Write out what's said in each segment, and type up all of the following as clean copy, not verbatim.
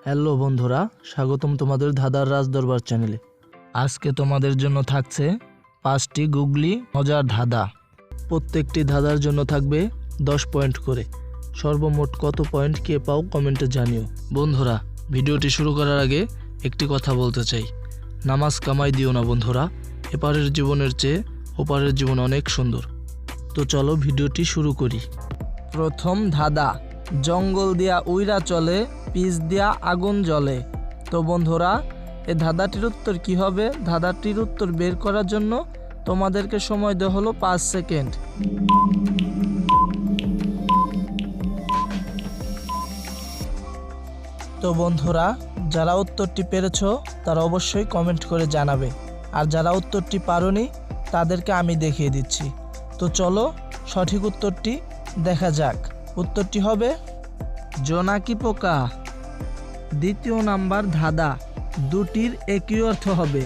Hello বন্ধুরা, স্বাগতম তোমাদের ধাঁধার রাজদরবার চ্যানেলে। আজকে তোমাদের জন্য থাকছে 5টি গুগলি মজার ধাঁধা। প্রত্যেকটি ধাঁধার জন্য থাকবে 10 পয়েন্ট করে। সর্বমোট কত পয়েন্ট কে পাও কমেন্টে জানিও। বন্ধুরা, ভিডিওটি শুরু করার আগে একটি কথা বলতে চাই, নামাজ কামাই দিও না বন্ধুরা, এপারের জীবনের চেয়ে ওপারের জীবন অনেক সুন্দর। তো চলো ভিডিওটি শুরু করি। প্রথম ধাঁধা, জঙ্গল দিয়া উইরা চলে, পিচ দিয়া আগুন জ্বলে। তো বন্ধুরা, এই ধাঁধাটির উত্তর কি হবে? ধাঁধাটির উত্তর বের করার জন্য তোমাদেরকে সময় দেওয়া হলো 5 সেকেন্ড। তো বন্ধুরা, যারা উত্তরটি পেরেছো তারা অবশ্যই কমেন্ট করে জানাবে, আর যারা উত্তরটি পারোনি তাদেরকে আমি দেখিয়ে দিচ্ছি। তো চলো সঠিক উত্তরটি দেখা যাক। উত্তরটি হবে জোনাকি পোকা। দ্বিতীয় নাম্বার ধাঁধা, দুটির একই অর্থ হবে।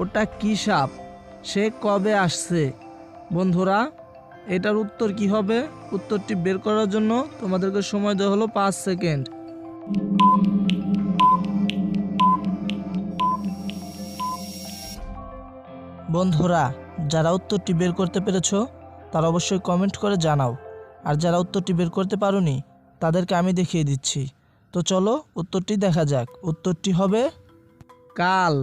ওটা কি সাপ? সে কবে আসছে? বন্ধুরা, এটার উত্তর কি হবে? উত্তরটি বের করার জন্য তোমাদেরকে সময় দেওয়া হলো 5 সেকেন্ড। বন্ধুরা, যারা উত্তরটি বের করতে পেরেছো তারা অবশ্যই কমেন্ট করে জানাও, আর যারা উত্তরটি বের করতে পারোনি তাদেরকে আমি দেখিয়ে দিচ্ছি। তো চলো উত্তরটি দেখা যাক। উত্তরটি হবে কাল।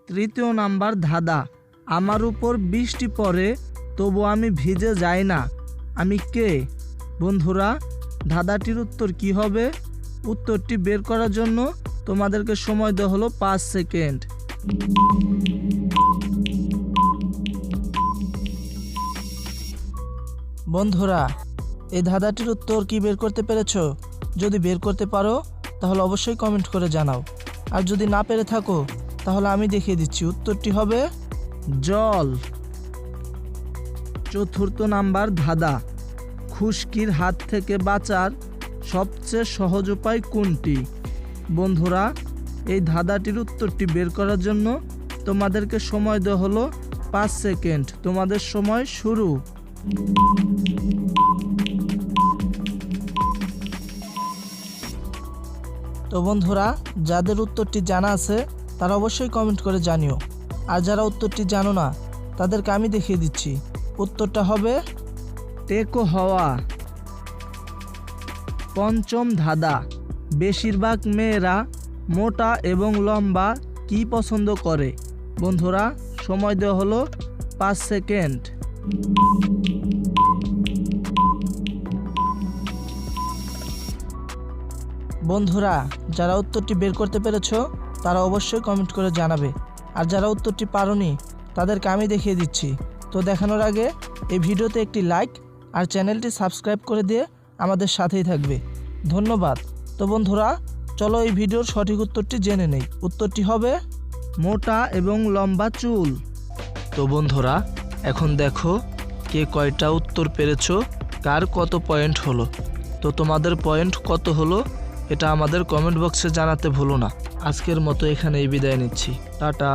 তৃতীয় নাম্বার ধাঁধা, আমার উপর বৃষ্টি পড়ে তবু আমি ভিজে যাই না, আমি কে? বন্ধুরা, ধাঁধাটির উত্তর কি হবে? উত্তরটি বের করার জন্য তোমাদেরকে সময় দেওয়া হলো 5 সেকেন্ড। বন্ধুরা, এই ধাঁধাটির উত্তর কি বের করতে পেরেছো? যদি বের করতে পারো তাহলে অবশ্যই কমেন্ট করে জানাও, আর যদি না পেরে থাকো তাহলে আমি দেখিয়ে দিচ্ছি। উত্তরটি হবে জল। চতুর্থ নাম্বার ধাঁধা, খুশকির হাত থেকে বাঁচার সবচেয়ে সহজ উপায় কোনটি? বন্ধুরা, এই ধাঁধাটির উত্তরটি বের করার জন্য তোমাদেরকে সময় দেওয়া হলো 5 সেকেন্ড। তোমাদের সময় শুরু। তো বন্ধুরা, যাদের উত্তরটি জানা আছে তারা অবশ্যই কমেন্ট করে জানিও, আর যারা উত্তরটি জানো না তাদেরকে আমি দেখিয়ে দিচ্ছি। উত্তরটা হবে টেকো হওয়া। পঞ্চম ধাঁধা, বেশিরভাগ মেয়েরা মোটা এবং লম্বা কি পছন্দ করে? বন্ধুরা, সময় দেওয়া হলো 5 সেকেন্ড। বন্ধুরা, যারা উত্তরটি বের করতে পেরেছো তারা অবশ্যই কমেন্ট করে জানাবে, আর যারা উত্তরটি পারোনি তাদেরকে আমি দেখিয়ে দিচ্ছি। তো দেখানোর আগে এই ভিডিওতে একটি লাইক আর চ্যানেলটি সাবস্ক্রাইব করে দিয়ে আমাদের সাথেই থাকবে। ধন্যবাদ। তো বন্ধুরা, চলো এই ভিডিওর সঠিক উত্তরটি জেনে নেই। উত্তরটি হবে মোটা এবং লম্বা চুল। তো বন্ধুরা, এখন দেখো কে কয়টা উত্তর পেরেছো, কার কত পয়েন্ট হলো। তো তোমাদের পয়েন্ট কত হলো এটা আমাদের কমেন্ট বক্সে জানাতে ভুলো না। আজকের মতো এখানেই বিদায় নিচ্ছি। টাটা।